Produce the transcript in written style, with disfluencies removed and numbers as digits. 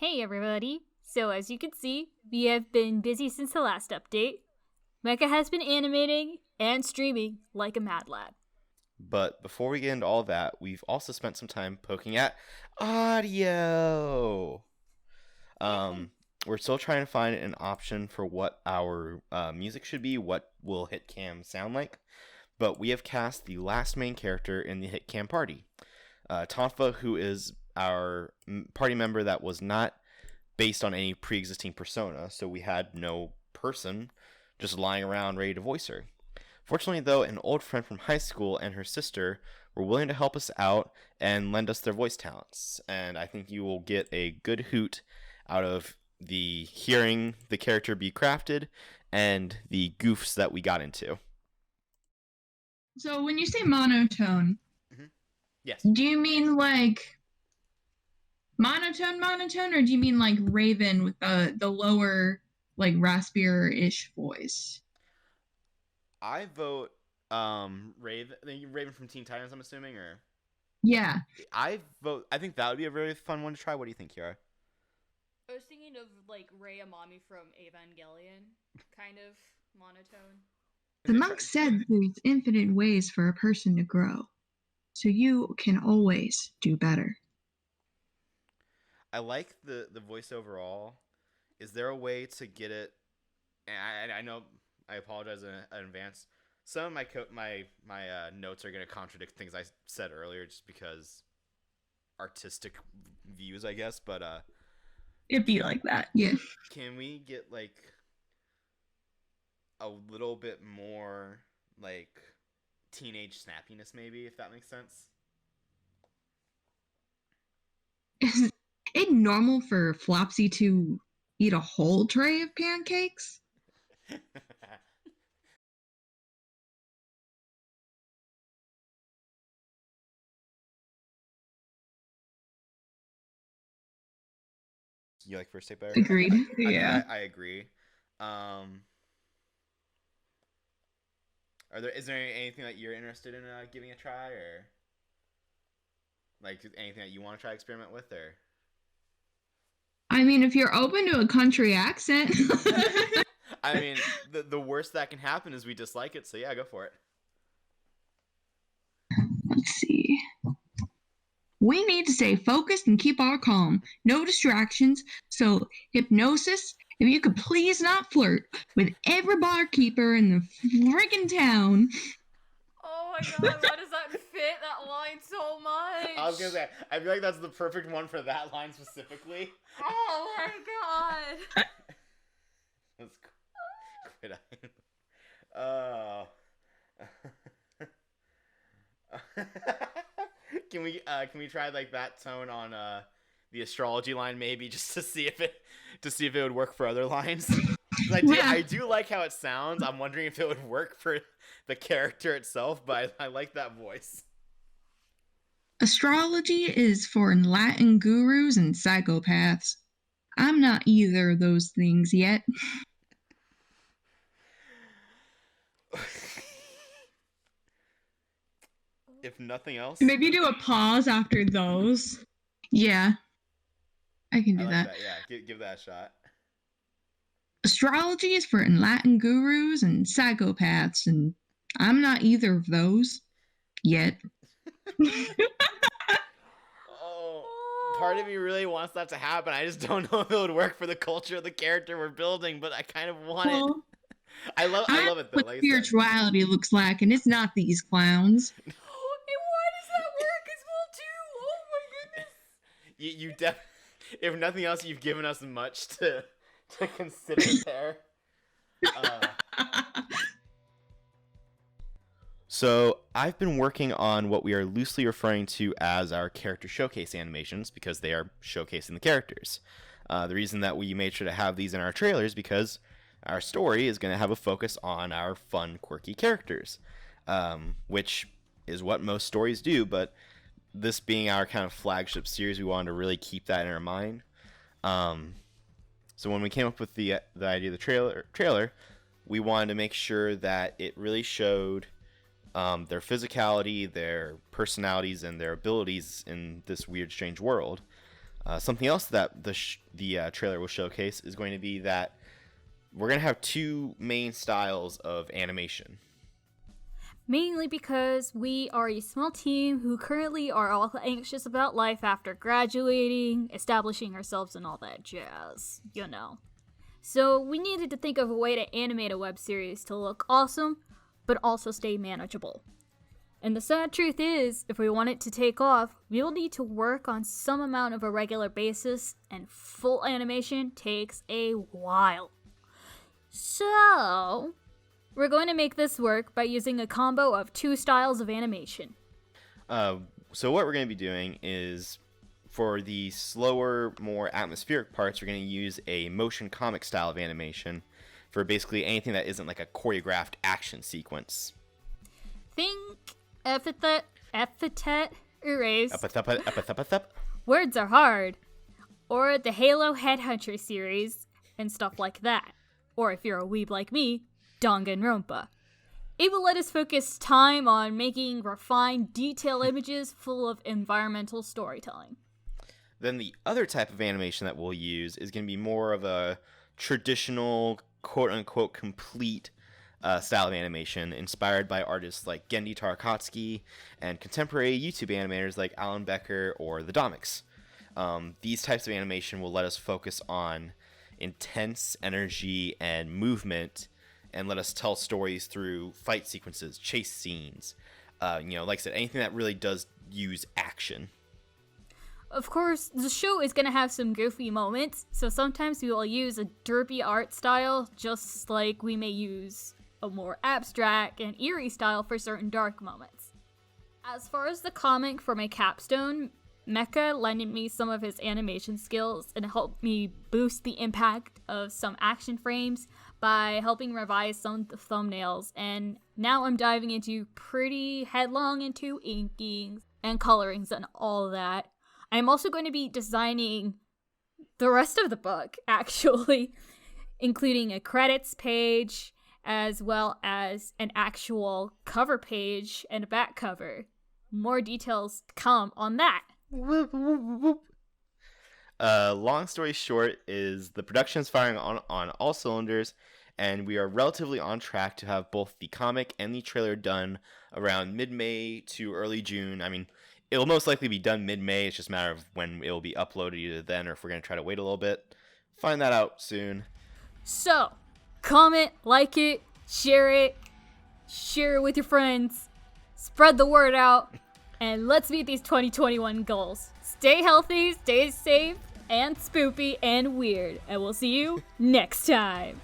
Hey everybody! So as you can see, we have been busy since the last update. Mecha has been animating and streaming like a mad lad. But before we get into all that, we've also spent some time poking at audio. We're still trying to find an option for what our music should be, what will HTKAM sound like. But we have cast the last main character in the HTKAM party. Tonfa, who is our party member that was not based on any pre-existing persona, so we had no person just lying around ready to voice her. Fortunately, though, an old friend from high school and her sister were willing to help us out and lend us their voice talents, and I think you will get a good hoot out of the hearing the character be crafted and the goofs that we got into. So when you say monotone, Yes. Do you mean like monotone, or do you mean like Raven with the lower, like raspier-ish voice? I vote Raven from Teen Titans, I'm assuming, or Yeah. I think that would be a very fun one to try. What do you think, Kiara? I was thinking of like Rei Amami from Evangelion, kind of monotone. The monk said there's infinite ways for a person to grow, so you can always do better. I like the voice overall. Is there a way to get it? And I know I apologize in advance. Some of my notes are going to contradict things I said earlier, just because artistic views, I guess. But It'd be like that, yeah. Can we get like a little bit more like teenage snappiness, maybe, if that makes sense? Is it normal for Flopsy to eat a whole tray of pancakes? You like first take better? Agreed. Yeah. I agree. Is there anything that you're interested in giving a try, or like anything that you want to try experiment with, or? I mean, if you're open to a country accent. I mean, the worst that can happen is we dislike it, so yeah, go for it. Let's see. We need to stay focused and keep our calm. No distractions. So, hypnosis, if you could please not flirt with every barkeeper in the friggin' town. Oh my god, why does that fit that line so much? I was gonna say, I feel like that's the perfect one for that line specifically. Oh my god. That's quit. Oh. Can we try like that tone on the astrology line, maybe, just to see if it would work for other lines? I do like how it sounds. I'm wondering if it would work for the character itself, but I like that voice. Astrology is for Latin gurus and psychopaths. I'm not either of those things yet. If nothing else, maybe do a pause after those. Yeah, I can do that. Yeah, give that a shot. Astrology is for Latin gurus and psychopaths, and I'm not either of those yet. Oh, part of me really wants that to happen. I just don't know if it would work for the culture of the character we're building, but I kind of want it. I love it though. Like spirituality looks like, and it's not these clowns. Why does that work as well too? Oh my goodness. You if nothing else, you've given us much to consider there. So I've been working on what we are loosely referring to as our character showcase animations, because they are showcasing the characters. The reason that we made sure to have these in our trailers because our story is going to have a focus on our fun, quirky characters, which is what most stories do, but this being our kind of flagship series, we wanted to really keep that in our mind. So when we came up with the idea of the trailer, we wanted to make sure that it really showed their physicality, their personalities, and their abilities in this weird, strange world. Something else that the trailer will showcase is going to be that we're going to have two main styles of animation. Mainly because we are a small team who currently are all anxious about life after graduating, establishing ourselves and all that jazz, you know. So we needed to think of a way to animate a web series to look awesome, but also stay manageable. And the sad truth is, if we want it to take off, we will need to work on some amount of a regular basis, and full animation takes a while. So, we're going to make this work by using a combo of two styles of animation. So what we're going to be doing is, for the slower, more atmospheric parts, we're going to use a motion comic style of animation for basically anything that isn't like a choreographed action sequence. Think Epithet, erase. Epithet. Words are hard. Or the Halo Headhunter series and stuff like that. Or if you're a weeb like me, Danganronpa. It will let us focus time on making refined, detailed images full of environmental storytelling. Then the other type of animation that we'll use is going to be more of a traditional, quote-unquote, complete style of animation inspired by artists like Genndy, Tartakovsky, and contemporary YouTube animators like Becker or the Domics. These types of animation will let us focus on intense energy and movement and let us tell stories through fight sequences, chase scenes, like I said, anything that really does use action. Of course, the show is going to have some goofy moments, so sometimes we will use a derpy art style, just like we may use a more abstract and eerie style for certain dark moments. As far as the comic for my capstone, Mecha lended me some of his animation skills and helped me boost the impact of some action frames by helping revise some of the thumbnails, and now I'm diving into pretty headlong into inking and colorings and all that. I'm also going to be designing the rest of the book, actually, including a credits page, as well as an actual cover page and a back cover. More details to come on that. Long story short is the production's firing on all cylinders, and we are relatively on track to have both the comic and the trailer done around mid-May to early June. I mean, it'll most likely be done mid-May. It's just a matter of when it will be uploaded, either then or if we're going to try to wait a little bit. Find that out soon. So, comment, like it, share it with your friends, spread the word out, and let's meet these 2021 goals. Stay healthy, stay safe, and spoopy and weird, and we'll see you next time.